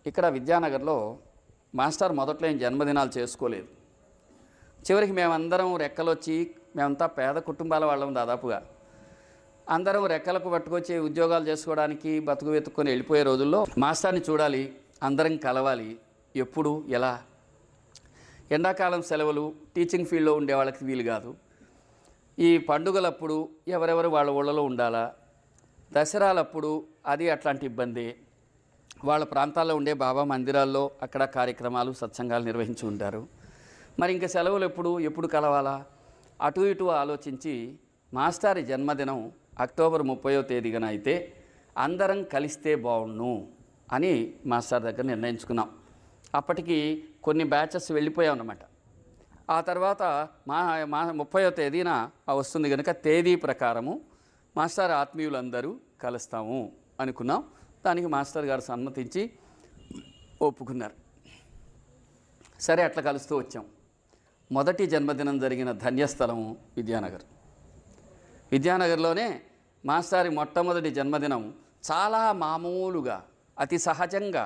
ఇక్కడ విద్యానగర్లో మాస్టర్ మొదట్లో ఏం జన్మదినాలు చేసుకోలేదు. చివరికి మేమందరం రెక్కలొచ్చి, మేమంతా పేద కుటుంబాల వాళ్ళం దాదాపుగా, అందరం రెక్కలకు పట్టుకొచ్చి ఉద్యోగాలు చేసుకోవడానికి బతుకు వెతుక్కొని వెళ్ళిపోయే రోజుల్లో మాస్టర్ని చూడాలి, అందరం కలవాలి. ఎప్పుడు ఎలా? ఎండాకాలం సెలవులు, టీచింగ్ ఫీల్డ్లో ఉండే వాళ్ళకి వీలు కాదు. ఈ పండుగలప్పుడు ఎవరెవరు వాళ్ళ ఊళ్ళలో ఉండాలా, దసరాలప్పుడు అది అట్లాంటి ఇబ్బంది. వాళ్ళ ప్రాంతాల్లో ఉండే బాబా మందిరాల్లో అక్కడ కార్యక్రమాలు సత్సంగాలు నిర్వహించి ఉంటారు. మరి ఇంకా సెలవులు ఎప్పుడు కలవాలా? అటు ఇటు ఆలోచించి మాస్టారి జన్మదినం అక్టోబర్ 30వ తేదీన అయితే అందరం కలిస్తే బాగుండు అని మాస్టర్ దగ్గర నిర్ణయించుకున్నాం. అప్పటికి కొన్ని బ్యాచెస్ వెళ్ళిపోయాం అన్నమాట. ఆ తర్వాత మా 30వ తేదీన వస్తుంది కనుక తేదీ ప్రకారము మాస్టర్ ఆత్మీయులందరూ కలుస్తాము అనుకున్నాం. దానికి మాస్టర్ గారు సమ్మతించి ఒప్పుకున్నారు. సరే, అట్లా కలుస్తూ వచ్చాం. మొదటి జన్మదినం జరిగిన ధన్యస్థలము విద్యానగర్. విద్యానగర్లోనే మాస్టారి మొట్టమొదటి జన్మదినం చాలా మామూలుగా, అతి సహజంగా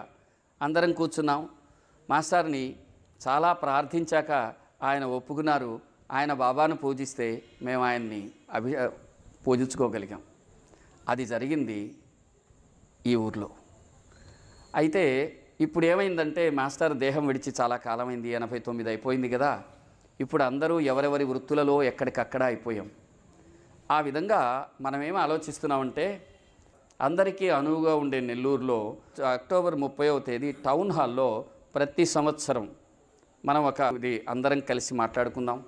అందరం కూర్చున్నాం. మాస్టార్ని చాలా ప్రార్థించాక ఆయన ఒప్పుకున్నారు. ఆయన బాబాను పూజిస్తే మేము ఆయన్ని పూజించుకోగలిగాం. అది జరిగింది ఈ ఊర్లో. అయితే ఇప్పుడు ఏమైందంటే మాస్టర్ దేహం విడిచి చాలా కాలమైంది, 89 అయిపోయింది కదా. ఇప్పుడు అందరూ ఎవరెవరి వృత్తులలో ఎక్కడికక్కడ అయిపోయాం. ఆ విధంగా మనమేమి ఆలోచిస్తున్నామంటే, అందరికీ అనువుగా ఉండే నెల్లూరులో అక్టోబర్ 30వ తేదీ టౌన్ హాల్లో ప్రతి సంవత్సరం మనం ఇది అందరం కలిసి మాట్లాడుకుందాం,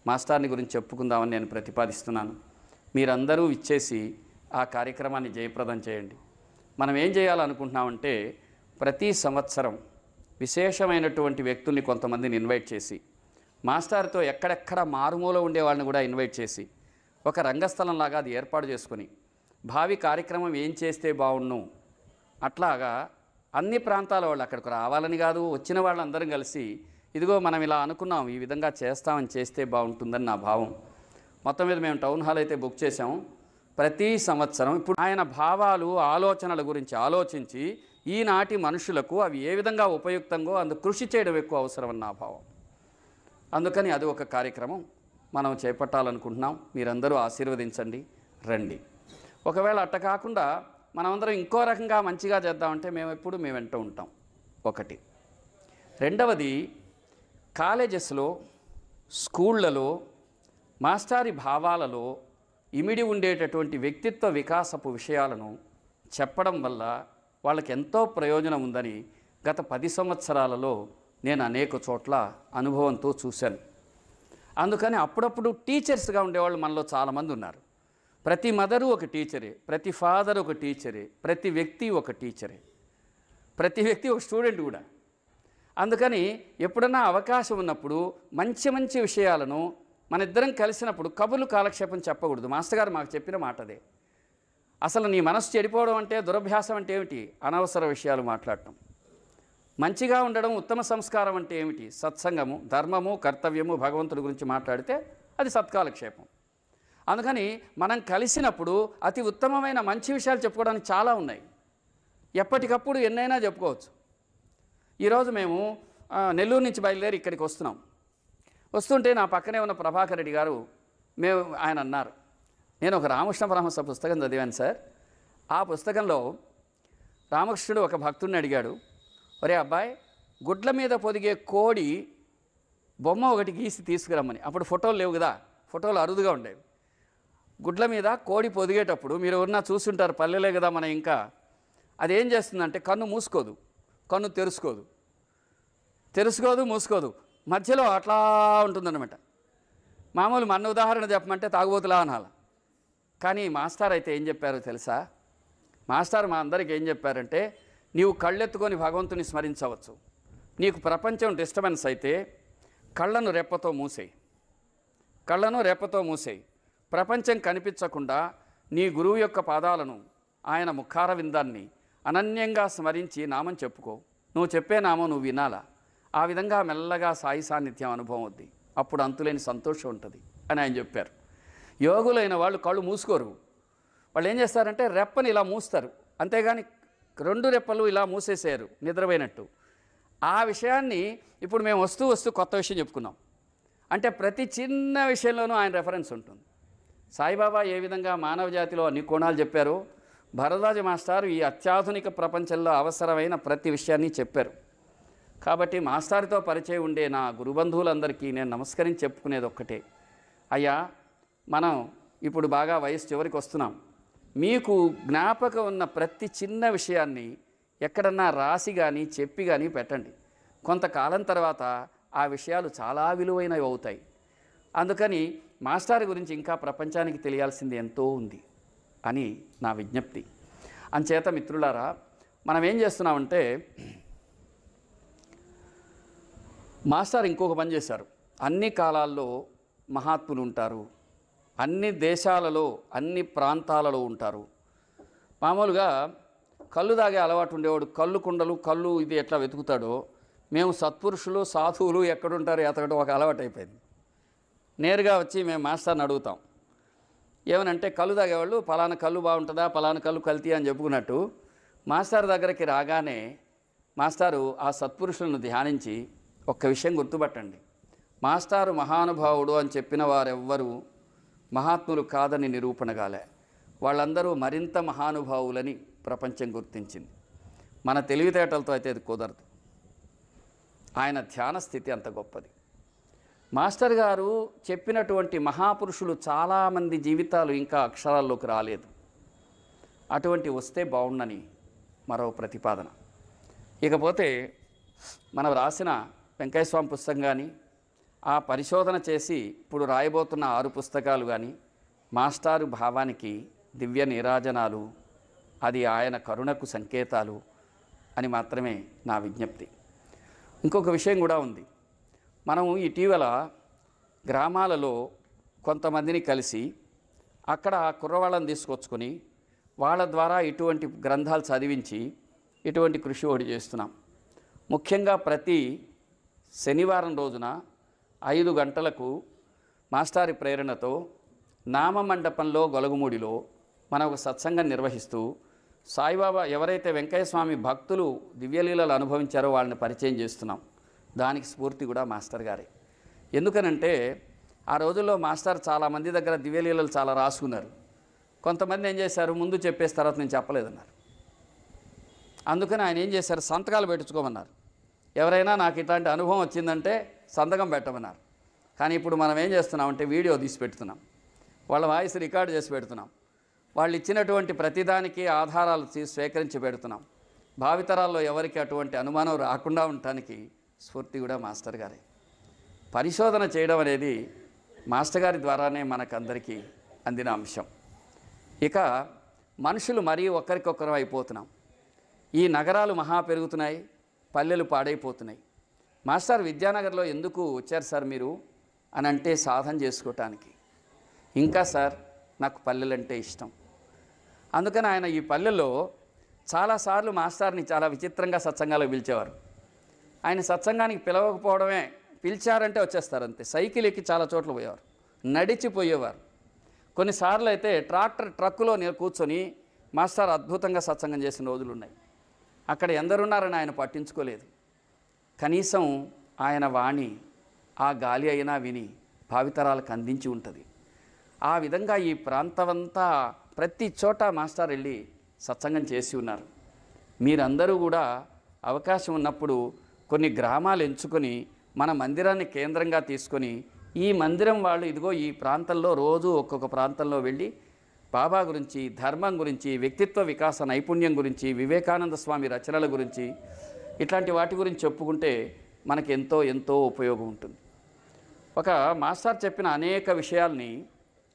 మాస్టర్ని గురించి చెప్పుకుందామని నేను ప్రతిపాదిస్తున్నాను. మీరందరూ ఇచ్చేసి ఆ కార్యక్రమాన్ని జయప్రదం చేయండి. మనం ఏం చేయాలనుకుంటున్నామంటే, ప్రతి సంవత్సరం విశేషమైనటువంటి వ్యక్తుల్ని కొంతమందిని ఇన్వైట్ చేసి, మాస్టర్తో ఎక్కడెక్కడ మారుమూల ఉండే వాళ్ళని కూడా ఇన్వైట్ చేసి, ఒక రంగస్థలంలాగా అది ఏర్పాటు చేసుకొని భావి కార్యక్రమం ఏం చేస్తే బాగుండు, అట్లాగా అన్ని ప్రాంతాల వాళ్ళు అక్కడికి రావాలని కాదు, వచ్చిన వాళ్ళందరం కలిసి ఇదిగో మనం ఇలా అనుకున్నాం, ఈ విధంగా చేస్తామని చేస్తే బాగుంటుందని నా భావం. మొత్తం మీద మేము టౌన్ హాల్ అయితే బుక్ చేసాము. ప్రతి సంవత్సరం ఇప్పుడు ఆయన భావాలు, ఆలోచనల గురించి ఆలోచించి ఈనాటి మనుషులకు అవి ఏ విధంగా ఉపయుక్తంగో అందుకు కృషి చేయడం ఎక్కువ అవసరమని నా భావం. అందుకని అది ఒక కార్యక్రమం మనం చేపట్టాలనుకుంటున్నాం. మీరందరూ ఆశీర్వదించండి, రండి. ఒకవేళ అట్ట కాకుండా మనమందరం ఇంకో రకంగా మంచిగా చేద్దామంటే మేము వెంట ఉంటాం. ఒకటి. రెండవది, కాలేజెస్లో, స్కూళ్ళలో మాస్టారి భావాలలో ఇమిడి ఉండేటటువంటి వ్యక్తిత్వ వికాసపు విషయాలను చెప్పడం వల్ల వాళ్ళకి ఎంతో ప్రయోజనం ఉందని గత 10 సంవత్సరాలలో నేను అనేక చోట్ల అనుభవంతో చూశాను. అందుకని అప్పుడప్పుడు టీచర్స్గా ఉండేవాళ్ళు మనలో చాలామంది ఉన్నారు. ప్రతి మదరు ఒక టీచరే, ప్రతి ఫాదర్ ఒక టీచరే, ప్రతి వ్యక్తి ఒక టీచరే, ప్రతి వ్యక్తి ఒక స్టూడెంట్ కూడా. అందుకని ఎప్పుడన్నా అవకాశం ఉన్నప్పుడు మంచి మంచి విషయాలను మన ఇద్దరం కలిసినప్పుడు కబుర్లు కాలక్షేపం చెప్పకూడదు. మాస్టర్ గారు మాకు చెప్పిన మాట అదే. అసలు నీ మనసు చెడిపోవడం అంటే, దురభ్యాసం అంటే ఏమిటి? అనవసర విషయాలు మాట్లాడటం. మంచిగా ఉండడం, ఉత్తమ సంస్కారం అంటే ఏమిటి? సత్సంగము, ధర్మము, కర్తవ్యము, భగవంతుడి గురించి మాట్లాడితే అది సత్కాలక్షేపం. అందుకని మనం కలిసినప్పుడు అతి ఉత్తమమైన మంచి విషయాలు చెప్పుకోవడానికి చాలా ఉన్నాయి. ఎప్పటికప్పుడు ఎన్నైనా చెప్పుకోవచ్చు. ఈరోజు మేము నెల్లూరు నుంచి బయలుదేరి ఇక్కడికి వస్తున్నాం. వస్తుంటే నా పక్కనే ఉన్న ప్రభాకర్ రెడ్డి గారు ఆయన అన్నారు, నేను ఒక రామకృష్ణ పరమహంస పుస్తకం చదివాను సార్. ఆ పుస్తకంలో రామకృష్ణుడు ఒక భక్తుడిని అడిగాడు, ఒరే అబ్బాయి, గుడ్ల మీద పొదిగే కోడి బొమ్మ ఒకటి గీసి తీసుకురమ్మని. అప్పుడు ఫోటోలు లేవు కదా, ఫోటోలు అరుదుగా ఉండేవి. గుడ్ల మీద కోడి పొదిగేటప్పుడు మీరు ఎవరన్నా చూస్తుంటారు, పల్లెలే కదా మనం. ఇంకా అదేం చేస్తుందంటే కన్ను మూసుకోదు, కన్ను తెరుసుకోదు, మూసుకోదు, మధ్యలో అట్లా ఉంటుందన్నమాట. మామూలు మన ఉదాహరణ చెప్పమంటే తాగుబోతులా అనాలి. కానీ మాస్టర్ అయితే ఏం చెప్పారో తెలుసా? మాస్టర్ మా అందరికీ ఏం చెప్పారంటే, నీవు కళ్ళెత్తుకొని భగవంతుని స్మరించవచ్చు. నీకు ప్రపంచం డిస్టర్బెన్స్ అయితే కళ్ళను రెప్పతో మూసేయి. ప్రపంచం కనిపించకుండా నీ గురువు యొక్క పాదాలను, ఆయన ముఖార విందాన్ని అనన్యంగా స్మరించి నామం చెప్పుకో. నువ్వు చెప్పే నామం నువ్వు వినాలా. ఆ విధంగా మెల్లగా సాయి సాన్నిధ్యం అనుభవం అవుద్ది. అప్పుడు అంతులేని సంతోషం ఉంటుంది అని ఆయన చెప్పారు. యోగులైన వాళ్ళు కళ్ళు మూసుకోరు. వాళ్ళు ఏం చేస్తారంటే రెప్పని ఇలా మూస్తారు, అంతేగాని రెండు రెప్పలు ఇలా మూసేశారు నిద్రపోయినట్టు. ఆ విషయాన్ని ఇప్పుడు మేము వస్తూ వస్తూ కొత్త విషయం చెప్పుకున్నాం. అంటే ప్రతి చిన్న విషయంలోనూ ఆయన రెఫరెన్స్ ఉంటుంది. సాయిబాబా ఏ విధంగా మానవ జాతిలో అన్ని కోణాలు చెప్పారో భరద్వాజ మాస్టారు ఈ అత్యాధునిక ప్రపంచంలో అవసరమైన ప్రతి విషయాన్ని చెప్పారు. కాబట్టి మాస్టారుతో పరిచయం ఉండే నా గురుబంధువులందరికీ నేను నమస్కరించి చెప్పుకునేది ఒక్కటే, అయ్యా మనం ఇప్పుడు బాగా వయసు చివరికి వస్తున్నాం. మీకు జ్ఞాపకం ఉన్న ప్రతి చిన్న విషయాన్ని ఎక్కడన్నా రాసి కానీ చెప్పి కానీ పెట్టండి. కొంతకాలం తర్వాత ఆ విషయాలు చాలా విలువైనవి అవుతాయి. అందుకని మాస్టర్ గురించి ఇంకా ప్రపంచానికి తెలియాల్సింది ఎంతో ఉంది అని నా విజ్ఞప్తి. అంచేత మిత్రులారా, మనం ఏం చేస్తున్నామంటే మాస్టర్ ఇంకొక పని చేశారు. అన్ని కాలాల్లో మహాత్ములు ఉంటారు, అన్ని దేశాలలో అన్ని ప్రాంతాలలో ఉంటారు. మామూలుగా కళ్ళు తాగే అలవాటు ఉండేవాడు కళ్ళు కుండలు కళ్ళు ఇది ఎట్లా వెతుకుతాడో, మేము సత్పురుషులు సాధువులు ఎక్కడుంటారు ఎతకడం ఒక అలవాటు అయిపోయింది. నేరుగా వచ్చి మేము మాస్టర్ని అడుగుతాం. ఏమనంటే కళ్ళు తాగేవాళ్ళు పలానా కళ్ళు బాగుంటుందా, పలానా కళ్ళు కల్తీ అని చెప్పుకున్నట్టు మాస్టర్ దగ్గరికి రాగానే మాస్టారు ఆ సత్పురుషులను ధ్యానించి ఒక్క విషయం గుర్తుపట్టండి, మాస్టారు మహానుభావుడు అని చెప్పిన వారెవ్వరూ మహాత్ములు కాదని నిరూపణగాలే. వాళ్ళందరూ మరింత మహానుభావులని ప్రపంచం గుర్తించింది. మన తెలివితేటలతో అయితే అది కుదరదు. ఆయన ధ్యాన స్థితి అంత గొప్పది. మాస్టర్ గారు చెప్పినటువంటి మహాపురుషులు చాలామంది జీవితాలు ఇంకా అక్షరాల్లోకి రాలేదు. అటువంటి వస్తే బాగుండని మరో ప్రతిపాదన. ఇకపోతే మనం రాసిన వెంకయ్యస్వామి పుస్తకం కానీ, ఆ పరిశోధన చేసి ఇప్పుడు రాయబోతున్న 6 పుస్తకాలు కానీ మాస్టారు భావానికి దివ్య నీరాజనాలు, అది ఆయన కరుణకు సంకేతాలు అని మాత్రమే నా విజ్ఞప్తి. ఇంకొక విషయం కూడా ఉంది. మనం ఇటీవల గ్రామాలలో కొంతమందిని కలిసి అక్కడ కుర్రవాళ్ళని తీసుకొచ్చుకొని వాళ్ళ ద్వారా ఇటువంటి గ్రంథాలు చదివించి ఇటువంటి కృషి ఒకటి చేస్తున్నాం. ముఖ్యంగా ప్రతి శనివారం రోజున 5 గంటలకు మాస్టారి ప్రేరణతో నామమండపంలో గొలగమూడిలో మనం ఒక సత్సంగం నిర్వహిస్తూ సాయిబాబా ఎవరైతే వెంకయ్యస్వామి భక్తులు దివ్యలీలలు అనుభవించారో వాళ్ళని పరిచయం చేస్తున్నాం. దానికి స్ఫూర్తి కూడా మాస్టర్ గారే. ఎందుకనంటే ఆ రోజుల్లో మాస్టర్ చాలామంది దగ్గర దివ్యలీలలు చాలా రాసుకున్నారు. కొంతమంది ఏం చేశారు, ముందు చెప్పేసి తర్వాత నేను చెప్పలేదన్నారు. అందుకని ఆయన ఏం చేశారు, సంతకాలు పెట్టించుకోమన్నారు. ఎవరైనా నాకు ఇట్లాంటి అనుభవం వచ్చిందంటే సంతకం పెట్టమన్నారు. కానీ ఇప్పుడు మనం ఏం చేస్తున్నామంటే వీడియో తీసి పెడుతున్నాం, వాళ్ళ వాయిస్ రికార్డు చేసి పెడుతున్నాం, వాళ్ళు ఇచ్చినటువంటి ప్రతిదానికి ఆధారాలు స్వీకరించి పెడుతున్నాం. భావితరాల్లో ఎవరికి అటువంటి అనుమానం రాకుండా ఉండటానికి స్ఫూర్తి కూడా మాస్టర్ గారే. పరిశోధన చేయడం అనేది మాస్టర్ గారి ద్వారానే మనకందరికీ అందిన అంశం. ఇక మనుషులు మరీ ఒకరికొకరు అయిపోతున్నాం. ఈ నగరాలు మహా పెరుగుతున్నాయి, పల్లెలు పాడైపోతున్నాయి. మాస్టర్ విద్యానగర్లో ఎందుకు వచ్చారు సార్ మీరు అని అంటే సాధన చేసుకోవటానికి. ఇంకా సార్ నాకు పల్లెలంటే ఇష్టం. అందుకని ఆయన ఈ పల్లెల్లో చాలాసార్లు మాస్టర్ని చాలా విచిత్రంగా సత్సంగాలకు పిలిచేవారు. ఆయన సత్సంగానికి పిలవకపోవడమే, పిలిచారంటే వచ్చేస్తారు అంతే. సైకిల్ ఎక్కి చాలా చోట్ల పోయేవారు, నడిచిపోయేవారు. కొన్నిసార్లు అయితే ట్రక్కులో కూర్చొని మాస్టర్ అద్భుతంగా సత్సంగం చేసిన రోజులు ఉన్నాయి. అక్కడ ఎందరున్నారని ఆయన పట్టించుకోలేదు. కనీసం ఆయన వాణి ఆ గాలి అయినా విని భావితరాలకు అందించి ఉంటుంది. ఆ విధంగా ఈ ప్రాంతమంతా ప్రతి చోట మాస్టర్ వెళ్ళి సత్సంగం చేసి ఉన్నారు. మీరందరూ కూడా అవకాశం ఉన్నప్పుడు కొన్ని గ్రామాలు ఎంచుకొని మన మందిరాన్ని కేంద్రంగా తీసుకొని ఈ మందిరం వాళ్ళు ఇదిగో ఈ ప్రాంతంలో రోజు ఒక్కొక్క ప్రాంతంలో వెళ్ళి బాబా గురించి, ధర్మం గురించి, వ్యక్తిత్వ వికాస నైపుణ్యం గురించి, వివేకానంద స్వామి రచనల గురించి, ఇట్లాంటి వాటి గురించి చెప్పుకుంటే మనకి ఎంతో ఎంతో ఉపయోగం ఉంటుంది. ఒక మాస్టర్ చెప్పిన అనేక విషయాల్ని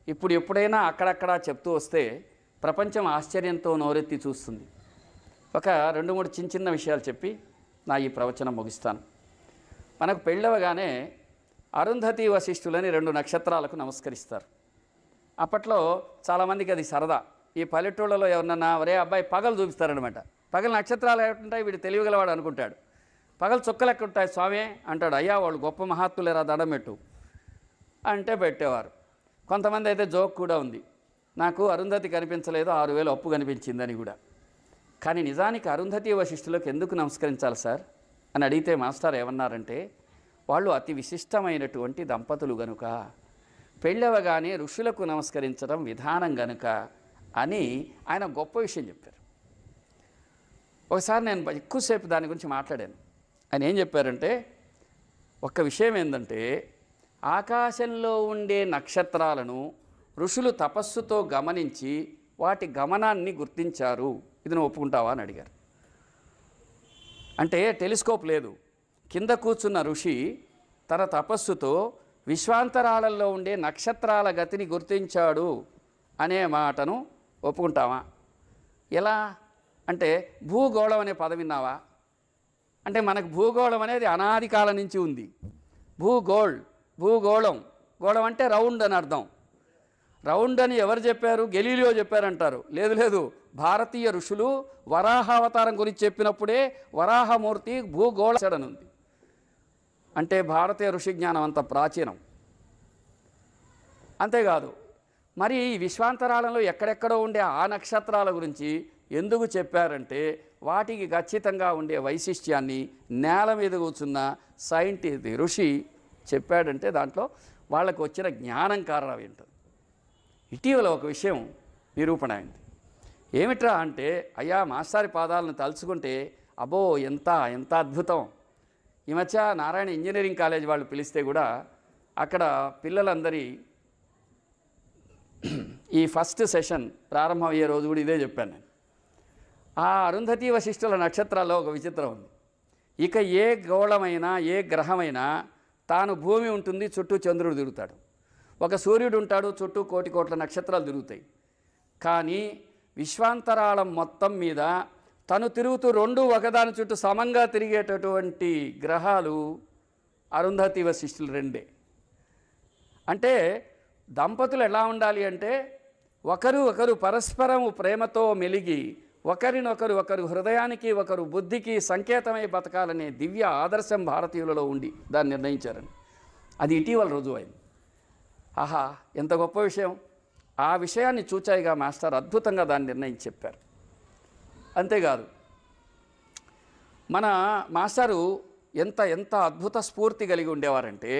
ఇప్పుడు ఎప్పుడైనా అక్కడక్కడ చెప్తూ వస్తే ప్రపంచం ఆశ్చర్యంతో నోరెత్తి చూస్తుంది. ఒక 2-3 చిన్న చిన్న విషయాలు చెప్పి నా ఈ ప్రవచనం ముగిస్తాను. మనకు పెళ్ళవగానే అరుంధతి వశిష్ఠులని 2 నక్షత్రాలకు నమస్కరిస్తారు. అప్పట్లో చాలామందికి అది సరదా. ఈ పల్లెటూళ్ళలో ఎవరన్నా ఒరే అబ్బాయి పగలు చూపిస్తారనమాట. పగలు నక్షత్రాలు ఎట్టుంటాయి, వీడు తెలివిగలవాడు అనుకుంటాడు. పగలు చుక్కలు ఎక్కుంటాయి స్వామి అంటాడు. అయ్యా వాళ్ళు గొప్ప మహాత్ములేరా దండం పెట్టు అంటే పెట్టేవారు. కొంతమంది అయితే జోక్ కూడా ఉంది, నాకు అరుంధతి కనిపించలేదు 6,000 అప్పు కనిపించిందని కూడా. కానీ నిజానికి అరుంధతి వశిష్ఠులకు ఎందుకు నమస్కరించాలి సార్ అని అడిగితే మాస్టర్ ఏమన్నారంటే, వాళ్ళు అతి విశిష్టమైనటువంటి దంపతులు గనుక, పెళ్ళవగానే ఋషులకు నమస్కరించడం విధానం గనుక అని ఆయన గొప్ప విషయం చెప్పారు. ఒకసారి నేను ఎక్కువసేపు దాని గురించి మాట్లాడాను. ఆయన ఏం చెప్పారంటే, ఒక్క విషయం ఏంటంటే, ఆకాశంలో ఉండే నక్షత్రాలను ఋషులు తపస్సుతో గమనించి వాటి గమనాన్ని గుర్తించారు. ఇది నువ్వు ఒప్పుకుంటావా అని అడిగారు. అంటే టెలిస్కోప్ లేదు, కింద కూర్చున్న ఋషి తన తపస్సుతో విశ్వాంతరాళంలో ఉండే నక్షత్రాల గతిని గుర్తించాడు అనే మాటను ఒప్పుకుంటావా? ఎలా అంటే, భూగోళం అనే పదం విన్నావా అంటే, మనకు భూగోళం అనేది అనాది కాలం నుంచి ఉంది. భూగోళం, గోళం అంటే రౌండ్ అని అర్థం. రౌండ్ అని ఎవరు చెప్పారు? గెలీలియో చెప్పారంటారు. లేదు, భారతీయ ఋషులు వరాహావతారం గురించి చెప్పినప్పుడే వరాహమూర్తి భూగోళం ఉంది. అంటే భారతీయ ఋషి జ్ఞానం అంత ప్రాచీనం. అంతేకాదు, మరి ఈ విశ్వాంతరాళంలో ఎక్కడెక్కడో ఉండే ఆ నక్షత్రాల గురించి ఎందుకు చెప్పారంటే, వాటికి ఖచ్చితంగా ఉండే వైశిష్ట్యాన్ని నేల మీద కూర్చున్న సైంటిస్ట్ ఋషి చెప్పాడంటే దాంట్లో వాళ్ళకు వచ్చిన జ్ఞానం కారణం ఏంటో. ఇటీవల ఒక విషయం నిరూపణ అయింది. ఏమిట్రా అంటే, అయ్యా మాస్టారి పాదాలను తలుచుకుంటే అబ్బో ఎంత అద్భుతం. ఈ మధ్య నారాయణ ఇంజనీరింగ్ కాలేజ్ వాళ్ళు పిలిస్తే కూడా అక్కడ పిల్లలందరి ఈ ఫస్ట్ సెషన్ ప్రారంభమయ్యే రోజు కూడా ఇదే చెప్పాను నేను. ఆ అరుంధతి వశిష్ఠుల నక్షత్రాల్లో ఒక విచిత్రం ఉంది. ఇక ఏ గోళమైనా ఏ గ్రహమైనా తాను భూమి ఉంటుంది, చుట్టూ చంద్రుడు తిరుగుతాడు. ఒక సూర్యుడు ఉంటాడు, చుట్టూ కోట్ల నక్షత్రాలు తిరుగుతాయి. కానీ విశ్వాంతరాళం మొత్తం మీద తను తిరుగుతూ రెండు ఒకదాని చుట్టూ సమంగా తిరిగేటటువంటి గ్రహాలు అరుంధతి వశిష్ఠులు రెండే. అంటే దంపతులు ఎలా ఉండాలి అంటే, ఒకరు పరస్పరం ప్రేమతో మెలిగి ఒకరు హృదయానికి ఒకరు బుద్ధికి సంకేతమై బతకాలనే దివ్య ఆదర్శం భారతీయులలో ఉండి దాన్ని నిర్ణయించారని అది ఇటీవల రుజువైంది. ఆహా, ఎంత గొప్ప విషయం. ఆ విషయాన్ని చూచాయిగా మాస్టర్ అద్భుతంగా దాన్ని నిర్ణయించి చెప్పారు. అంతేకాదు, మన మాస్టారు ఎంత అద్భుత స్ఫూర్తి కలిగి ఉండేవారంటే,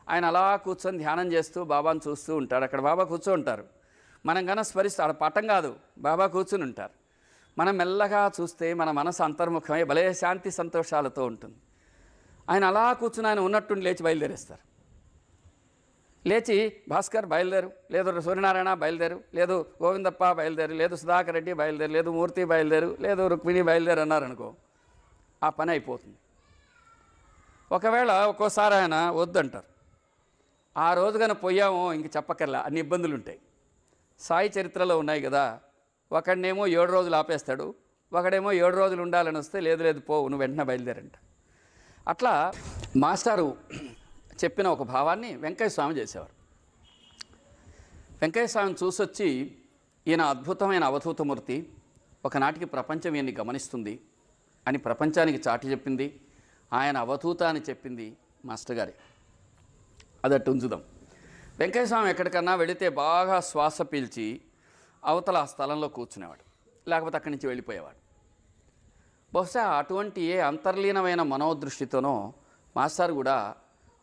ఆయన అలా కూర్చొని ధ్యానం చేస్తూ బాబాను చూస్తూ ఉంటాడు. అక్కడ బాబా కూర్చొని ఉంటారు. మనం కన్నా స్మరిస్తూ, ఆడ పట్టం కాదు, బాబా కూర్చుని ఉంటారు. మనం మెల్లగా చూస్తే మన మనసు అంతర్ముఖమై భలే శాంతి సంతోషాలతో ఉంటుంది. ఆయన అలా కూర్చుని ఆయన ఉన్నట్టుండి లేచి బయలుదేరేస్తారు. లేచి భాస్కర్ బయలుదేరు, లేదు సూర్యనారాయణ బయలుదేరు, లేదు గోవిందప్ప బయలుదేరు, లేదు సుధాకర్ రెడ్డి బయలుదేరు, లేదు మూర్తి బయలుదేరు, లేదు రుక్మిణి బయలుదేరు అన్నారనుకో, ఆ పని అయిపోతుంది. ఒకవేళ ఒక్కోసారి ఆయన వద్దంటారు. ఆ రోజు కనుక పోయామో ఇంక చెప్పక్కర్లా, అన్ని ఇబ్బందులు ఉంటాయి. సాయి చరిత్రలో ఉన్నాయి కదా, ఒకడినేమో 7 రోజులు ఆపేస్తాడు, ఒకడేమో 7 రోజులు ఉండాలని వస్తే లేదు పోవు, నువ్వు వెంటనే బయలుదేరంట. అట్లా మాస్టారు చెప్పిన ఒక భావాన్ని వెంకయ్య స్వామి చేసేవారు. వెంకయ్య స్వామిని చూసొచ్చి, ఈయన అద్భుతమైన అవధూతమూర్తి, ఒకనాటికి ప్రపంచం ఈయన్ని గమనిస్తుంది అని ప్రపంచానికి చాటి చెప్పింది. ఆయన అవధూత అని చెప్పింది మాస్టర్ గారే. అదట్టు ఉంచుదాం. వెంకయ్య స్వామి ఎక్కడికన్నా వెళితే బాగా శ్వాస పీల్చి అవతల ఆ స్థలంలో కూర్చునేవాడు, లేకపోతే అక్కడి నుంచి వెళ్ళిపోయేవాడు. బహుశా అటువంటి ఏ అంతర్లీనమైన మనోదృష్టితోనో మాస్టర్ కూడా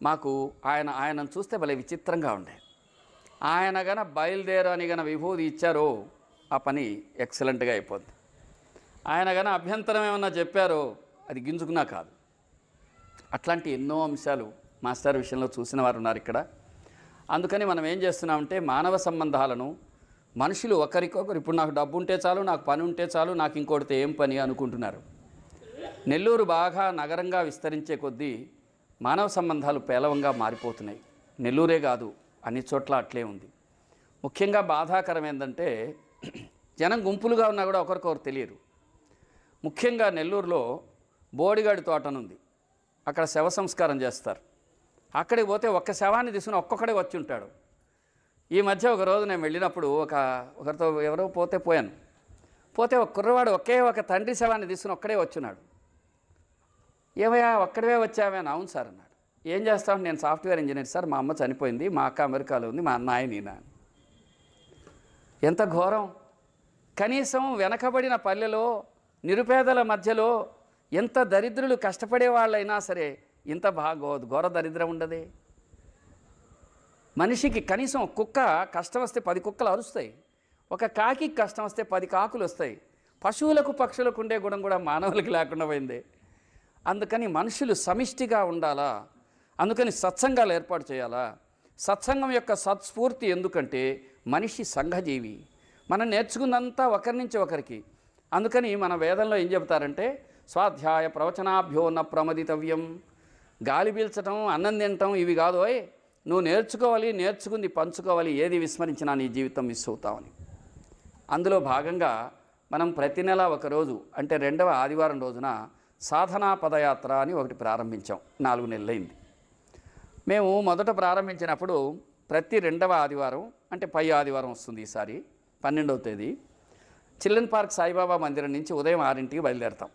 మాకు ఆయనను చూస్తే భలే విచిత్రంగా ఉండేది. ఆయన గన బయలుదేరు అని గన విభూతి ఇచ్చారో ఆ పని ఎక్సలెంట్గా అయిపోద్ది. ఆయన గన అభ్యంతరం ఏమన్నా చెప్పారో అది గింజుకున్నా కాదు. అట్లాంటి ఎన్నో అంశాలు మాస్టర్ విషయంలో చూసిన వారు ఉన్నారు ఇక్కడ. అందుకని మనం ఏం చేస్తున్నామంటే, మానవ సంబంధాలను మనుషులు ఒకరికొకరు, ఇప్పుడు నాకు డబ్బు ఉంటే చాలు, నాకు పని ఉంటే చాలు, నాకు ఇంకోటితో ఏం పని అనుకుంటున్నారు. నెల్లూరు బాగా నగరంగా విస్తరించే కొద్దీ మానవ సంబంధాలు పేలవంగా మారిపోతున్నాయి. నెల్లూరే కాదు, అన్ని చోట్ల అట్లే ఉంది. ముఖ్యంగా బాధాకరం ఏంటంటే, జనం గుంపులుగా ఉన్నా కూడా ఒకరికొకరు తెలియరు. ముఖ్యంగా నెల్లూరులో బోడిగాడి తోటనుంది, అక్కడ శవ సంస్కారం చేస్తారు. అక్కడికి పోతే ఒక్క శవాన్ని తీసుకుని ఒక్కొక్కడే వచ్చి ఉంటాడు. ఈ మధ్య ఒక రోజు నేను వెళ్ళినప్పుడు ఒకరితో ఎవరో పోయాను. పోతే ఒక కుర్రవాడు ఒక తండ్రి శవాన్ని తీసుకుని ఒక్కడే వచ్చున్నాడు. ఏమయ్యా ఒక్కడే వచ్చావే అని. అవును సార్ అన్నాడు. ఏం చేస్తావు? నేను సాఫ్ట్వేర్ ఇంజనీర్ సార్, మా అమ్మ చనిపోయింది, మా అక్క అమెరికాలో ఉంది, మా అన్న ఆయన. ఎంత ఘోరం. కనీసం వెనకబడిన పల్లెలో నిరుపేదల మధ్యలో ఎంత దరిద్రులు కష్టపడే వాళ్ళైనా సరే ఇంత ఘోర దరిద్రం ఉండదే. మనిషికి కనీసం కుక్క కష్టం వస్తే 10 కుక్కలు అరుస్తాయి, ఒక కాకి కష్టం వస్తే 10 కాకులు వస్తాయి. పశువులకు పక్షులకు ఉండే గుణం కూడా మానవులకి లేకుండా పోయింది. అందుకని మనుషులు సమిష్టిగా ఉండాలా, అందుకని సత్సంగాలు ఏర్పాటు చేయాలా. సత్సంగం యొక్క సత్స్ఫూర్తి ఎందుకంటే మనిషి సంఘజీవి, మనం నేర్చుకున్నంతా ఒకరి నుంచి ఒకరికి. అందుకని మన వేదంలో ఏం చెబుతారంటే స్వాధ్యాయ ప్రవచనాభ్యో న ప్రమదితవ్యం. గాలి పీల్చటం, అన్నం తినటం ఇవి కాదు, నువ్వు నేర్చుకోవాలి, నేర్చుకుంది పంచుకోవాలి. ఏది విస్మరించినా నీ జీవితం మిస్ అవుతావని. అందులో భాగంగా మనం ప్రతి నెల ఒకరోజు అంటే 2వ ఆదివారం రోజున సాధనా పదయాత్ర అని ఒకటి ప్రారంభించాం. 4 నెలలైంది. మేము మొదట ప్రారంభించినప్పుడు ప్రతి 2వ ఆదివారం అంటే పై ఆదివారం వస్తుంది, ఈసారి 12వ తేదీ చిల్డ్రన్ పార్క్ సాయిబాబా మందిరం నుంచి ఉదయం 6ంటికి బయలుదేరతాం.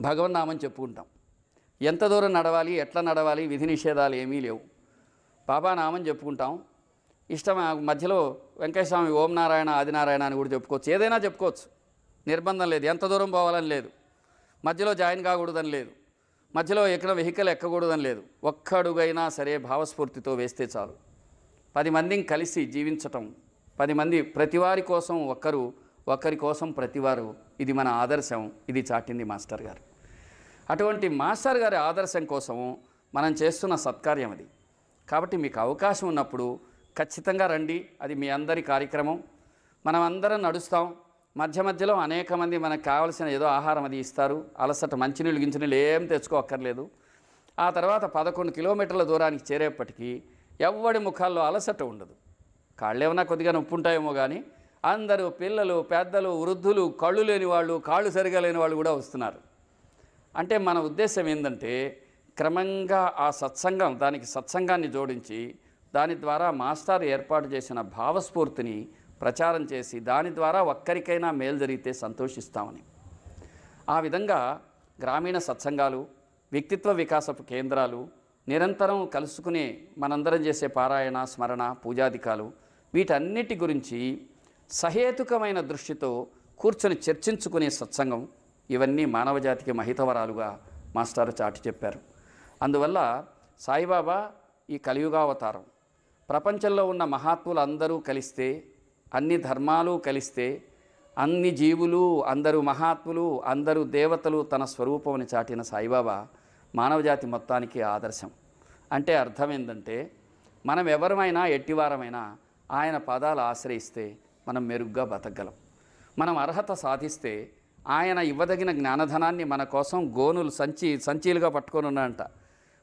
భగవన్నామని చెప్పుకుంటాం. ఎంత దూరం నడవాలి, ఎట్లా నడవాలి, విధి నిషేధాలు ఏమీ లేవు. బాబా నామని చెప్పుకుంటాం. ఇష్టం మధ్యలో వెంకటస్వామి ఓం నారాయణ ఆదినారాయణ అని కూడా చెప్పుకోవచ్చు, ఏదైనా చెప్పుకోవచ్చు, నిర్బంధం లేదు. ఎంత దూరం పోవాలని లేదు, మధ్యలో జాయిన్ కాకూడదని లేదు, మధ్యలో ఎక్కడ వెహికల్ ఎక్కకూడదని లేదు. ఒక్క అడుగైనా సరే భావస్ఫూర్తితో వేస్తే చాలు. 10 మందిని కలిసి జీవించటం, 10 మంది ప్రతివారి కోసం ఒక్కరు, ఒకరి కోసం ప్రతివారు, ఇది మన ఆదర్శం. ఇది చాటింది మాస్టర్ గారు. అటువంటి మాస్టర్ గారి ఆదర్శం కోసము మనం చేస్తున్న సత్కార్యం అది. కాబట్టి మీకు అవకాశం ఉన్నప్పుడు ఖచ్చితంగా రండి. అది మీ అందరి కార్యక్రమం. మనం అందరం నడుస్తాం. మధ్య మధ్యలో అనేక మంది మనకు కావలసిన ఏదో ఆహారం అది ఇస్తారు. అలసట మంచినీళ్ళు గించినీళ్ళు ఏం తెచ్చుకోక్కర్లేదు. ఆ తర్వాత 11 కిలోమీటర్ల దూరానికి చేరేపటికి ఎవ్వడి ముఖాల్లో అలసట ఉండదు. కాళ్ళు ఏమన్నా కొద్దిగా నొప్పి ఉంటాయేమో కానీ అందరూ పిల్లలు, పెద్దలు, వృద్ధులు, కళ్ళు లేని వాళ్ళు, కాళ్ళు సరిగా లేని వాళ్ళు కూడా వస్తున్నారు. అంటే మన ఉద్దేశం ఏంటంటే క్రమంగా ఆ సత్సంగం, దానికి సత్సంగాన్ని జోడించి దాని ద్వారా మాస్టర్ ఏర్పాటు చేసిన భావస్ఫూర్తిని ప్రచారం చేసి దాని ద్వారా ఒక్కరికైనా మేలు జరిగితే సంతోషిస్తామని. ఆ విధంగా గ్రామీణ సత్సంగాలు, వ్యక్తిత్వ వికాసపు కేంద్రాలు, నిరంతరం కలుసుకునే మనందరం చేసే పారాయణ, స్మరణ, పూజాధికాలు, వీటన్నిటి గురించి సహేతుకమైన దృష్టితో కూర్చొని చర్చించుకునే సత్సంగం, ఇవన్నీ మానవజాతికి మహితవరాలుగా మాస్టారు చాటి చెప్పారు. అందువల్ల సాయిబాబా ఈ కలియుగావతారం. ప్రపంచంలో ఉన్న మహాత్ములు అందరూ కలిస్తే, అన్ని ధర్మాలు కలిస్తే, అన్ని జీవులు, అందరూ మహాత్ములు, అందరూ దేవతలు తన స్వరూపమని చాటిన సాయిబాబా మానవజాతి మొత్తానికి ఆదర్శం. అంటే అర్థం ఏంటంటే మనం ఎవరమైనా ఎట్టివారమైనా ఆయన పాదాలు ఆశ్రయిస్తే మనం మెరుగ్గా బతకగలం. మనం అర్హత సాధిస్తే ఆయన ఇవ్వదగిన జ్ఞానధనాన్ని మన కోసం గోనులు సంచీలుగా పట్టుకొని ఉన్నాడంట.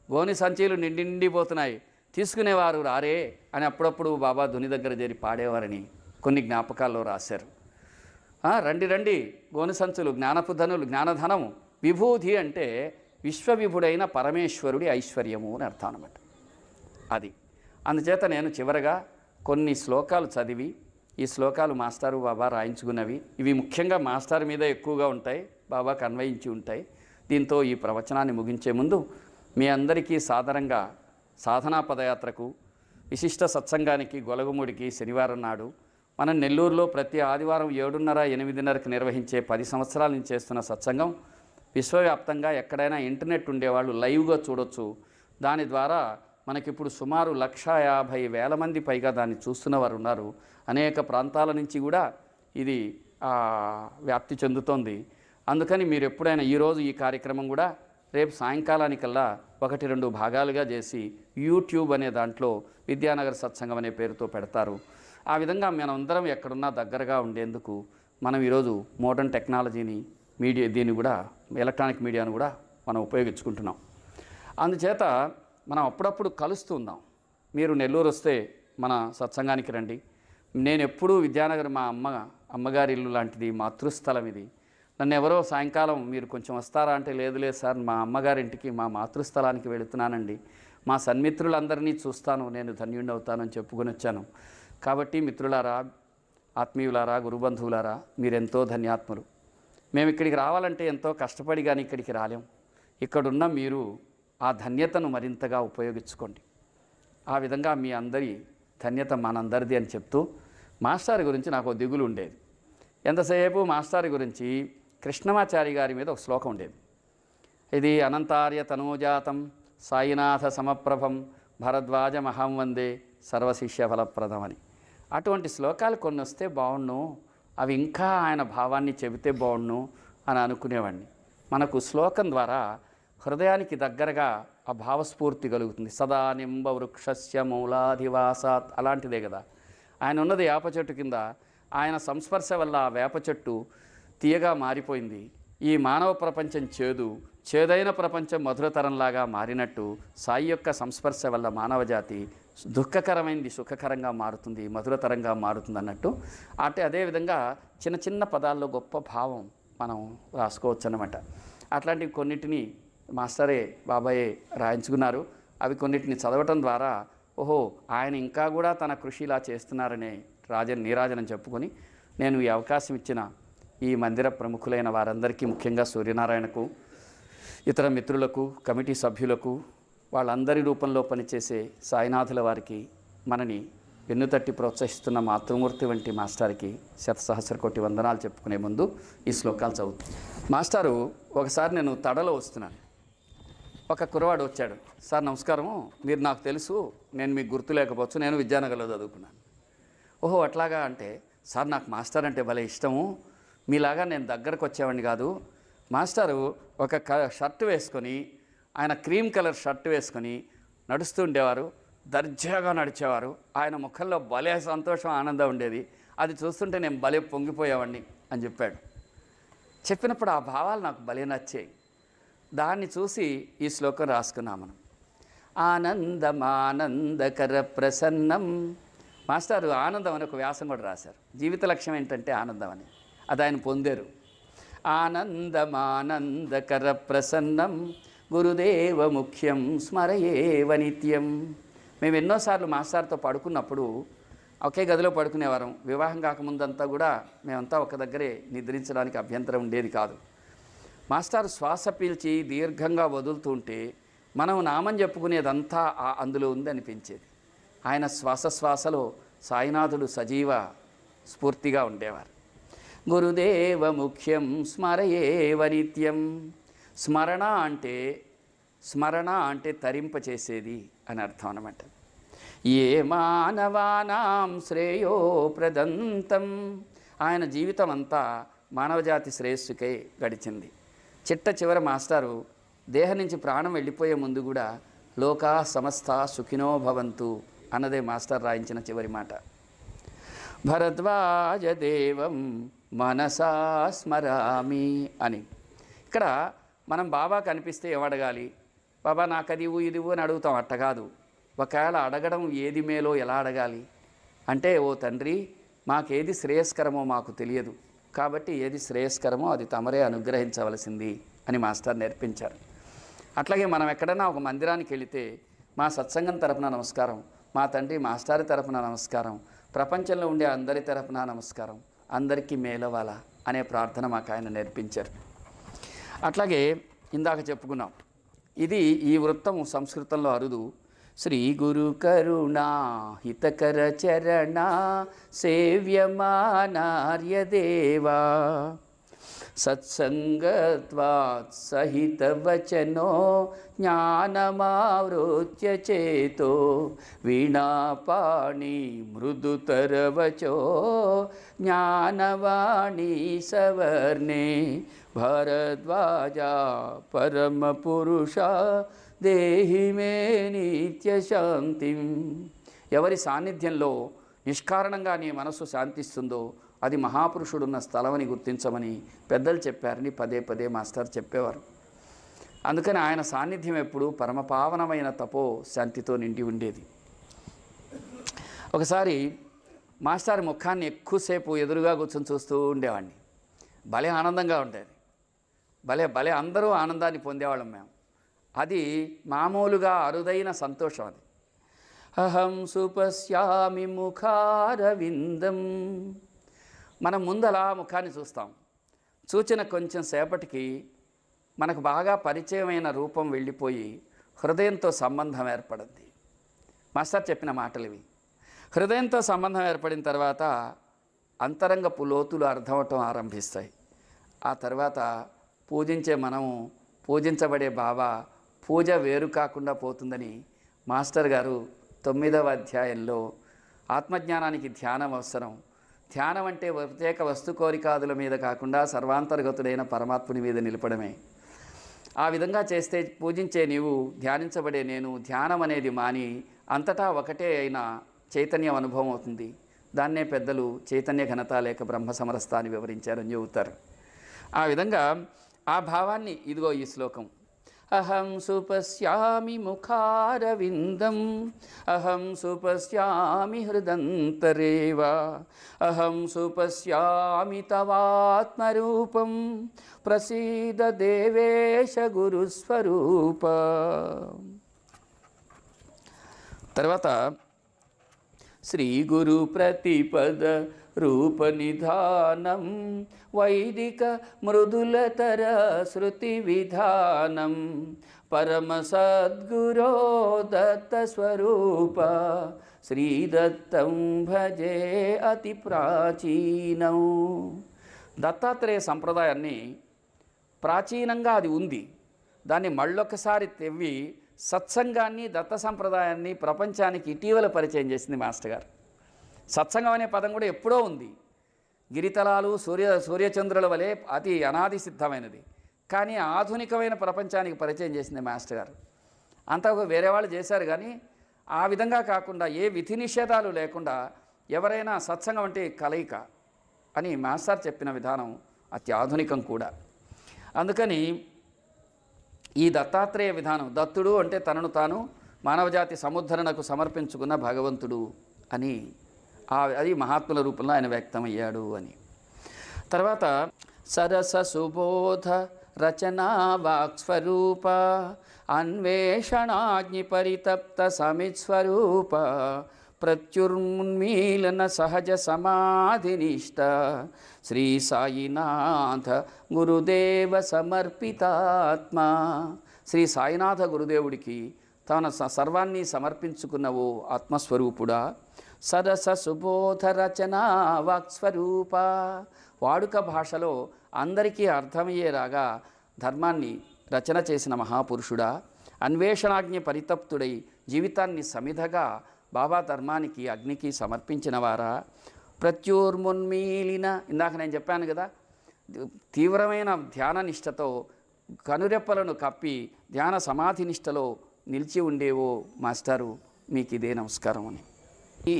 గోని సంచీలు నిండిపోతున్నాయి, తీసుకునేవారు రారే అని అప్పుడప్పుడు బాబా ధుని దగ్గర చేరి పాడేవారని కొన్ని జ్ఞాపకాల్లో రాశారు. రండి రండి గోని సంచులు, జ్ఞానపు ధనులు, జ్ఞానధనం. విభూతి అంటే విశ్వవిభుడైన పరమేశ్వరుడి ఐశ్వర్యము అని అర్థం అన్నమాట. అది అందుచేత నేను చివరగా కొన్ని శ్లోకాలు చదివి, ఈ శ్లోకాలు మాస్టారు బాబా రాయించుకున్నవి, ఇవి ముఖ్యంగా మాస్టర్ మీద ఎక్కువగా ఉంటాయి, బాబాకు అన్వయించి ఉంటాయి. దీంతో ఈ ప్రవచనాన్ని ముగించే ముందు మీ అందరికీ సాదరంగా సాధనా పదయాత్రకు, విశిష్ట సత్సంగానికి, గొలగముడికి శనివారం నాడు మనం నెల్లూరులో ప్రతి ఆదివారం 7:30, 8:30కి నిర్వహించే 10 సంవత్సరాల నుంచి చేస్తున్న సత్సంగం విశ్వవ్యాప్తంగా ఎక్కడైనా ఇంటర్నెట్ ఉండేవాళ్ళు లైవ్గా చూడొచ్చు. దాని ద్వారా మనకిప్పుడు సుమారు 150,000 మంది పైగా దాన్ని చూస్తున్న వారు ఉన్నారు. అనేక ప్రాంతాల నుంచి కూడా ఇది వ్యాప్తి చెందుతోంది. అందుకని మీరు ఎప్పుడైనా ఈరోజు ఈ కార్యక్రమం కూడా రేపు సాయంకాలానికల్లా 1-2 భాగాలుగా చేసి యూట్యూబ్ అనే దాంట్లో విద్యానగర్ సత్సంగం అనే పేరుతో పెడతారు. ఆ విధంగా మనందరం ఎక్కడున్నా దగ్గరగా ఉండేందుకు మనం ఈరోజు మోడర్న్ టెక్నాలజీని, దీన్ని కూడా ఎలక్ట్రానిక్ మీడియాను కూడా మనం ఉపయోగించుకుంటున్నాం. అందుచేత మనం అప్పుడప్పుడు కలుస్తుందాం. మీరు నెల్లూరు వస్తే మన సత్సంగానికి రండి. నేను ఎప్పుడూ విద్యానగర్ మా అమ్మగారి ఇల్లు లాంటిది, మాతృస్థలం ఇది. నన్ను ఎవరో సాయంకాలం మీరు కొంచెం వస్తారా అంటే లేదు సార్, మా అమ్మగారింటికి, మా మాతృస్థలానికి వెళుతున్నానండి, మా సన్మిత్రులందరినీ చూస్తాను, నేను ధన్యుడిని అవుతానని చెప్పుకొని వచ్చాను. కాబట్టి మిత్రులారా, ఆత్మీయులారా, గురుబంధువులారా, మీరెంతో ధన్యాత్ములు. మేము ఇక్కడికి రావాలంటే ఎంతో కష్టపడి కానీ ఇక్కడికి రాలేం. ఇక్కడున్న మీరు ఆ ధన్యతను మరింతగా ఉపయోగించుకోండి. ఆ విధంగా మీ అందరి ధన్యత మనందరిది అని చెప్తూ, మాస్టర్ గురించి నాకు దిగులు ఉండేది. ఎంతసేపు మాస్టర్ గురించి కృష్ణమాచారి గారి మీద ఒక శ్లోకం ఉండేది. ఇది అనంతార్య తనూజాతం సాయినాథ సమప్రభం భరద్వాజ మహం వందే సర్వశిష్య ఫలప్రదం అని. అటువంటి శ్లోకాలు కొన్ని వస్తే బాగుండు, అవి ఇంకా ఆయన భావాన్ని చెబితే బాగుండు అని అనుకునేవాడిని. మనకు శ్లోకం ద్వారా హృదయానికి దగ్గరగా ఆ భావస్ఫూర్తి కలుగుతుంది. సదా నింబ వృక్షస్య మూలాధివాసాత్ అలాంటిదే కదా. ఆయన ఉన్నది వేప చెట్టు కింద. ఆయన సంస్పర్శ వల్ల ఆ వేప చెట్టు తీయగా మారిపోయింది. ఈ మానవ ప్రపంచం చేదైన ప్రపంచం మధురతరంలాగా మారినట్టు సాయి యొక్క సంస్పర్శ వల్ల మానవ జాతి దుఃఖకరమైనది సుఖకరంగా మారుతుంది, మధురతరంగా మారుతుంది అన్నట్టు. అదేవిధంగా చిన్న చిన్న పదాల్లో గొప్ప భావం మనం రాసుకోవచ్చు అన్నమాట. అట్లాంటివి కొన్నిటిని మాస్టరే బాబాయే రాయించుకున్నారు. అవి కొన్నిటిని చదవటం ద్వారా ఓహో ఆయన ఇంకా కూడా తన కృషి ఇలా చేస్తున్నారనే నీరాజనం చెప్పుకొని నేను ఈ అవకాశం ఇచ్చిన ఈ మందిర ప్రముఖులైన వారందరికీ, ముఖ్యంగా సూర్యనారాయణకు, ఇతర మిత్రులకు, కమిటీ సభ్యులకు, వాళ్ళందరి రూపంలో పనిచేసే సాయినాథుల వారికి, మనని వెన్నుతట్టి ప్రోత్సహిస్తున్న మాతృమూర్తి వంటి మాస్టర్కి శతసహస్ర కోటి వందనాలు చెప్పుకునే ముందు ఈ శ్లోకాలు చదువుతాను. మాస్టారు ఒకసారి నేను తడలో వస్తున్నాను. ఒక కుర్రవాడు వచ్చాడు. సార్ నమస్కారము, మీరు నాకు తెలుసు, నేను మీకు గుర్తు లేకపోవచ్చు, నేను విద్యానగర్లో చదువుకున్నాను. ఓహో అట్లాగా అంటే, సార్ నాకు మాస్టర్ అంటే భలే ఇష్టము, మీలాగా నేను దగ్గరకు వచ్చేవాడిని కాదు. మాస్టరు ఒక షర్ట్ వేసుకొని, ఆయన క్రీమ్ కలర్ షర్ట్ వేసుకొని నడుస్తూ ఉండేవారు, దర్జాగా నడిచేవారు. ఆయన ముఖంలో భలే సంతోషం, ఆనందం ఉండేది. అది చూస్తుంటే నేను భలే పొంగిపోయేవాడిని అని చెప్పాడు. చెప్పినప్పుడు ఆ భావాలు నాకు భలే నచ్చాయి. దాన్ని చూసి ఈ శ్లోకం రాసుకున్నాం మనం. ఆనందమానందకర ప్రసన్నం. మాస్టారు ఆనందం అని ఒక వ్యాసం కూడా రాశారు. జీవిత లక్ష్యం ఏంటంటే ఆనందం అని. అది ఆయన పొందారు. ఆనందమానందకర ప్రసన్నం గురుదేవ ముఖ్యం స్మరయేవ నిత్యం. మేము ఎన్నోసార్లు మాస్టర్తో పడుకున్నప్పుడు ఒకే గదిలో పడుకునేవారం. వివాహం కాకముందంతా కూడా మేమంతా ఒక దగ్గరే నిద్రించడానికి అభ్యంతరం ఉండేది కాదు. మాస్టర్ శ్వాస పీల్చి దీర్ఘంగా వదులుతుంటే మనం నామం చెప్పుకునేదంతా అందులో ఉంది అనిపించేది. ఆయన శ్వాసలో సాయినాథుడు సజీవ స్ఫూర్తిగా ఉండేవారు. గురుదేవ ముఖ్యం స్మరయేవ నిత్యం. స్మరణ అంటే తరింపచేసేది అని అర్థం అన్నమాట. ఏ మానవానాం శ్రేయో ప్రదంతం. ఆయన జీవితం అంతా మానవజాతి శ్రేయస్సుకై గడిచింది. చిట్ట మాస్టారు దేహం నుంచి ప్రాణం వెళ్ళిపోయే ముందు కూడా లోకా సమస్త సుఖినో భవంతు అన్నదే మాస్టర్ రాయించిన చివరి మాట. భరద్వాజదేవం మనసా స్మరామి అని. ఇక్కడ మనం బాబా కనిపిస్తే ఏమడగాలి? బాబా నాకు అది ఇదివు అని అడుగుతాం. అట్ట కాదు. ఒకవేళ అడగడం ఏది మేలో ఎలా అడగాలి అంటే, ఓ తండ్రి మాకేది శ్రేయస్కరమో మాకు తెలియదు, కాబట్టి ఏది శ్రేయస్కరమో అది తమరే అనుగ్రహించవలసింది అని మాస్టర్ నేర్పించారు. అట్లాగే మనం ఎక్కడైనా ఒక మందిరానికి వెళితే మా సత్సంగం తరపున నమస్కారం, మా తండ్రి మాస్టర్ తరపున నమస్కారం, ప్రపంచంలో ఉండే అందరి తరపున నమస్కారం, అందరికీ మేలవాల అనే ప్రార్థన మాకు ఆయన నేర్పించారు. అట్లాగే ఇందాక చెప్పుకున్నాం, ఇది ఈ వృత్తం సంస్కృతంలో అరుదు. శ్రీ గురు కరుణా హితకర చరణ సేవ్యమానార్యదేవా సత్సంగత్వాత్ సహిత వచనో జ్ఞానమావృత్య చేతో వీణాపాణి మృదుతరవచో జ్ఞానవాణి సవర్ణే భరద్వాజ పరమ పురుష దేహి మే నిత్యశాంతిం. ఎవరి సాన్నిధ్యంలో నిష్కారణంగా నీ మనస్సు శాంతిస్తుందో అది మహాపురుషుడున్న స్థలమని గుర్తించమని పెద్దలు చెప్పారని పదే మాస్టర్ చెప్పేవారు. అందుకని ఆయన సాన్నిధ్యం ఎప్పుడు పరమపావనమైన తపో శాంతితో నిండి ఉండేది. ఒకసారి మాస్టర్ ముఖాన్ని ఎక్కువసేపు ఎదురుగా కూర్చొని చూస్తూ ఉండేవాడిని. భలే ఆనందంగా ఉండేది. భలే అందరూ ఆనందాన్ని పొందేవాళ్ళం మేము. అది మామూలుగా అరుదైన సంతోషం. అది అహం సుపశ్యామి ముఖారవిందం. మనం ముందలా ముఖాన్ని చూస్తాం. చూచిన కొంచెం సేపటికి మనకు బాగా పరిచయమైన రూపం వెళ్ళిపోయి హృదయంతో సంబంధం ఏర్పడింది. మాస్టర్ చెప్పిన మాటలు ఇవి. హృదయంతో సంబంధం ఏర్పడిన తర్వాత అంతరంగపు లోతులు అర్థమవటం ఆరంభిస్తాయి. ఆ తర్వాత పూజించే మనము, పూజించబడే బాబా పూజ వేరు కాకుండా పోతుందని మాస్టర్ గారు 9వ అధ్యాయంలో ఆత్మజ్ఞానానికి ధ్యానం అవసరం, ధ్యానం అంటే ప్రత్యేక వస్తు కోరికాదుల మీద కాకుండా సర్వాంతర్గతుడైన పరమాత్ముని మీద నిలపడమే. ఆ విధంగా చేస్తే పూజించే నీవు, ధ్యానించబడే నేను, ధ్యానం అనేది మాని అంతటా ఒకటే అయిన చైతన్యం అనుభవం అవుతుంది. దాన్నే పెద్దలు చైతన్య ఘనత లేక బ్రహ్మ సమరస్త అని వివరించారని చెబుతారు. ఆ విధంగా ఆ భావాన్ని ఇదిగో ఈ శ్లోకం. అహం సుపశ్యామి ముఖారవిందం, అహం సుపశ్యామి హృదంతరేవ, అహం సుపశ్యామి తవాత్మరూపం, ప్రసీద దేవేశ గురుస్వరూప. తర్వాత శ్రీ గురు ప్రతిపద రూప నిధానం, వైదిక మృదులతర శృతి విధానం, పరమ సద్గురో దత్త స్వరూప, శ్రీదత్తం భజే అతి ప్రాచీనం. దత్తాత్రేయ సంప్రదాయాన్ని ప్రాచీనంగా అది ఉంది, దాన్ని మళ్ళొకసారి తెవ్వి సత్సంగాన్ని, దత్త సంప్రదాయాన్ని ప్రపంచానికి ఇటీవల పరిచయం చేసింది మాస్టర్ గారు. సత్సంగం అనే పదం కూడా ఎప్పుడో ఉంది, గిరితలాలు సూర్యచంద్రుల వలె అతి అనాది సిద్ధమైనది. కానీ ఆధునికమైన ప్రపంచానికి పరిచయం చేసింది మాస్టర్ గారు. అంతా వేరే వాళ్ళు చేశారు, కానీ ఆ విధంగా కాకుండా ఏ విధి నిషేధాలు లేకుండా ఎవరైనా సత్సంగం అంటే కలయిక అని మాస్టర్ చెప్పిన విధానం అత్యాధునికం కూడా. అందుకని ఈ దత్తాత్రేయ విధానం, దత్తుడు అంటే తనను తాను మానవజాతి సముద్ధరణకు సమర్పించుకున్న భగవంతుడు అని, అది మహాత్ముల రూపంలో ఆయన వ్యక్తమయ్యాడు అని. తర్వాత సరస సుబోధ రచనా వాక్స్వరూప, అన్వేషణాగ్ని పరితప్త సమిత్స్వరూప, ప్రత్యుర్మున్మీలన సహజ సమాధినిష్ట, శ్రీ సాయినాథ గురుదేవ సమర్పితాత్మ. శ్రీ సాయినాథ గురుదేవుడికి తన సర్వాన్ని సమర్పించుకున్నవో ఆత్మస్వరూపుడా. సరస సుబోధ రచన వాక్స్వరూప, వాడుక భాషలో అందరికీ అర్థమయ్యేలాగా ధర్మాన్ని రచన చేసిన మహాపురుషుడా. అన్వేషణాగ్ని పరితప్తుడై జీవితాన్ని సమిధగా బాబా ధర్మానికి, అగ్నికి సమర్పించిన వారా. ప్రత్యుర్మున్మీలిన, ఇందాక నేను చెప్పాను కదా, తీవ్రమైన ధ్యాన నిష్టతో కనురెప్పలను కప్పి ధ్యాన సమాధి నిష్టలో నిలిచి ఉండేవో మాస్టారు, మీకు ఇదే నమస్కారం అని.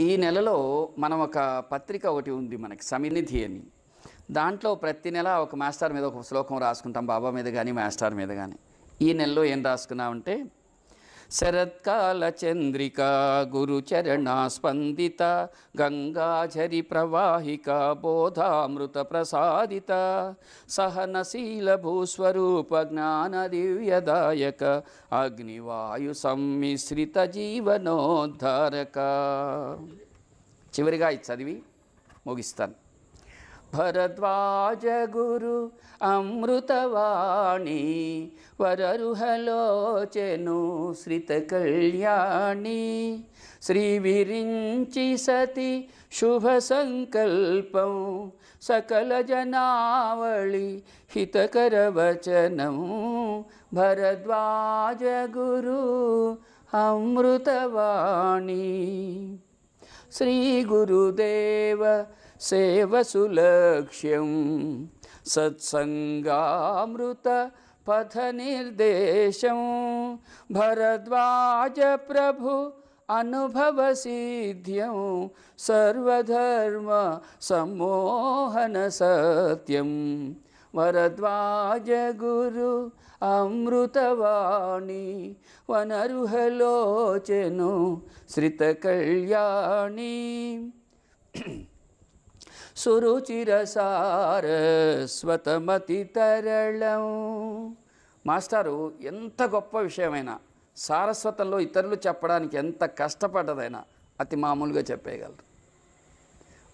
ఈ నెలలో మనం ఒక పత్రిక ఒకటి ఉంది మనకి, సమినిధి అని. దాంట్లో ప్రతి నెల ఒక మాస్టర్ మీద ఒక శ్లోకం రాసుకుంటాం, బాబా మీద కానీ మాస్టర్ మీద కానీ. ఈ నెలలో ఏం రాసుకున్నామంటే, శరత్కాల చంద్రిక గురుచరణ స్పందిత, గంగాఝరి ప్రవాహిక బోధామృత ప్రసాదిత, సహనశీల భూస్వరూప జ్ఞాన దివ్యదాయక, అగ్నివాయు సమ్మిశ్రిత జీవనోద్ధారక. చివరిగా ఇది చదివి ముగిస్తాను. భరద్వాజ గురు అమృతవాణి, వరరుహలోచను శ్రిత కళ్యాణి, శ్రీ విరించి సతి శుభ సంకల్పం, సకల జనావళి హితకర వచనం, భరద్వాజ గురు అమృతవాణి. శ్రీ గురుదేవ సేవసులక్ష్యం, సత్సంగామృత పథ నిర్దేశం, భరద్వాజ ప్రభు అనుభవ సిద్ధ్యం, సర్వధర్మ సమ్మోహన సత్యం, వరద్వాజ గురు అమృతవాణి, వనరుహలోచను శ్రిత కళ్యాణి, సురుచిర సారస్వతమతి తరళం. మాస్టారు ఎంత గొప్ప విషయమైనా సారస్వతంలో ఇతరులు చెప్పడానికి ఎంత కష్టపడ్డదైనా అతి మామూలుగా చెప్పేయగలరు.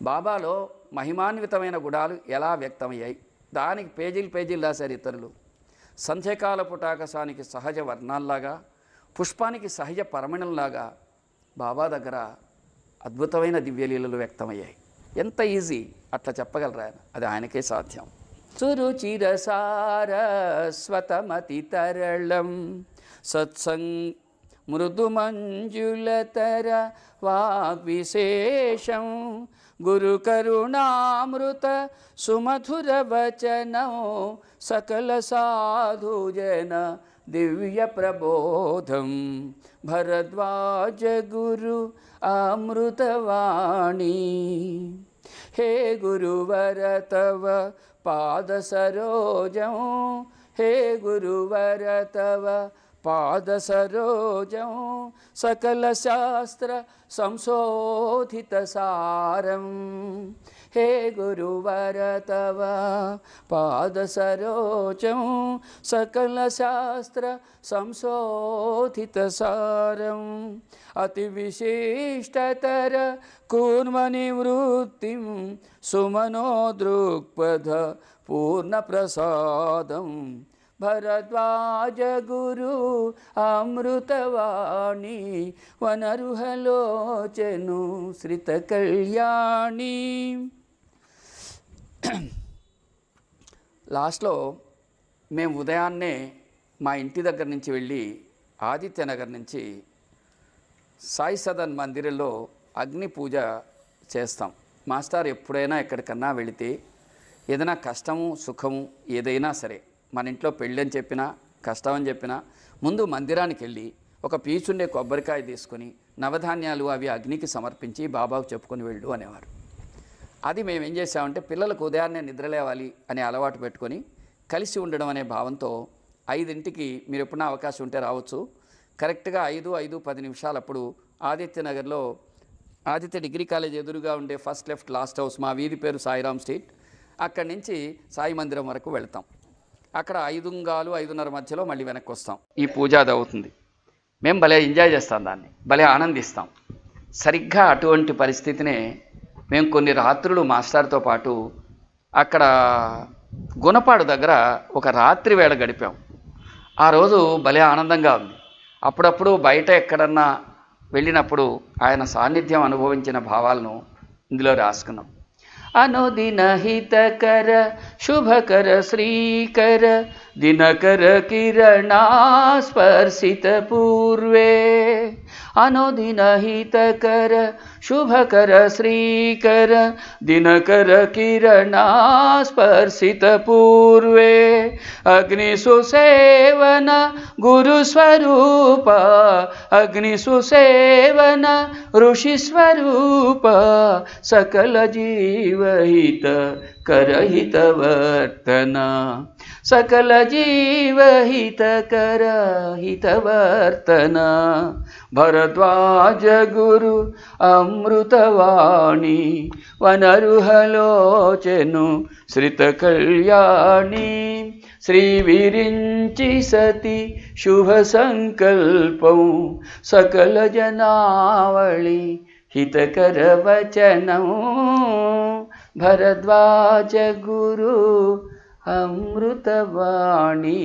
బాబాలో మహిమాన్వితమైన గుణాలు ఎలా వ్యక్తమయ్యాయి, దానికి పేజీలు రాశారు ఇతరులు. సంధ్యకాల పుటాకాశానికి సహజ వర్ణాల్లాగా, పుష్పానికి సహజ పరిమళంలాగా బాబా దగ్గర అద్భుతమైన దివ్యలీలలు వ్యక్తమయ్యాయి. ఎంత ఈజీ అట్లా చెప్పగలరా ఆయన, అది ఆయనకే సాధ్యం. సురుచిరసారస్వతమతితరళం సత్సంగ్ మృదుమంజులతర వాగ్విశేషం గురుకరుణామృత సుమధురవచనం సకల సాధుజన దివ్య ప్రబోధం భరద్వాజ గురు అమృతవాణి. హే గురువర తవ పాద సరోజం, హే గురువర తవ పాద సరోజం సకల శాస్త్ర సంశోధిత సారం. హే గురువర తవ పాద సరోజం సకల శాస్త్ర సంశోధిత సారం. అతి విశిష్టతర కూర్మనివృత్తిం సుమనోదృక్పథ పూర్ణ ప్రసాదం భరద్వాజ గురు అమృతవాణి వనరుహలోచను శ్రిత కళ్యాణి. లాస్ట్లో మేము ఉదయాన్నే మా ఇంటి దగ్గర నుంచి వెళ్ళి ఆదిత్యనగర్ నుంచి సాయి సదన్ మందిరంలో అగ్ని పూజ చేస్తాం. మాస్టర్ ఎప్పుడైనా ఎక్కడికన్నా వెళితే ఏదైనా కష్టము సుఖము ఏదైనా సరే, మన ఇంట్లో పెళ్ళి అని చెప్పినా కష్టం అని చెప్పినా ముందు మందిరానికి వెళ్ళి ఒక పీచుండే కొబ్బరికాయ తీసుకొని నవధాన్యాలు అవి అగ్నికి సమర్పించి బాబాకు చెప్పుకొని వెళ్ళు అనేవారు. అది మేము ఏం చేసామంటే పిల్లలకు ఉదయాన్నే నిద్రలేవాలి అనే అలవాటు పెట్టుకొని కలిసి ఉండడం అనే భావంతో 5ంటికి మీరు ఎప్పుడన్నా అవకాశం ఉంటే రావచ్చు. కరెక్ట్గా 5:10 అప్పుడు ఆదిత్యనగర్లో ఆదిత్య డిగ్రీ కాలేజ్ ఎదురుగా ఉండే ఫస్ట్ లెఫ్ట్ లాస్ట్ హౌస్, మా వీధి పేరు సాయిరామ్ స్ట్రీట్, అక్కడి నుంచి సాయి మందిరం వరకు వెళ్తాం. అక్కడ 5:30 మధ్యలో మళ్ళీ వెనక్కి వస్తాం. ఈ పూజ అది అవుతుంది. మేము భలే ఎంజాయ్ చేస్తాం, దాన్ని భలే ఆనందిస్తాం. సరిగ్గా అటువంటి పరిస్థితినే మేము కొన్ని రాత్రులు మాస్టర్తో పాటు అక్కడ గుణపాడు దగ్గర ఒక రాత్రి వేళ గడిపాం. ఆ రోజు భలే ఆనందంగా ఉంది. అప్పుడప్పుడు బయట ఎక్కడన్నా వెళ్ళినప్పుడు ఆయన సాన్నిధ్యం అనుభవించిన భావాలను ఇందులో రాసుకున్నాం. అనుదిన హితకర శుభకర శ్రీకర దినకర కిరణా స్పర్శిత పూర్వే. అనుదిన హితకర శుభకర శ్రీకర దినకర కిరణా స్పర్శిత పూర్వే. అగ్ని సుసేవన గురు స్వరూప, అగ్ని సుసేవన ఋషి స్వరూప, సకల జీవహిత కరహిత వర్తన, సకల జీవహిత కరహిత వర్తన. భరద్వాజ గురు అమృతవాణి వనరుహలోచను శ్రిత కళ్యాణి. శ్రీ విరించి సతి శుభ సంకల్పం సకల జనావళి హితకర వచనం. భరద్వాజ గురు అమృతవాణి.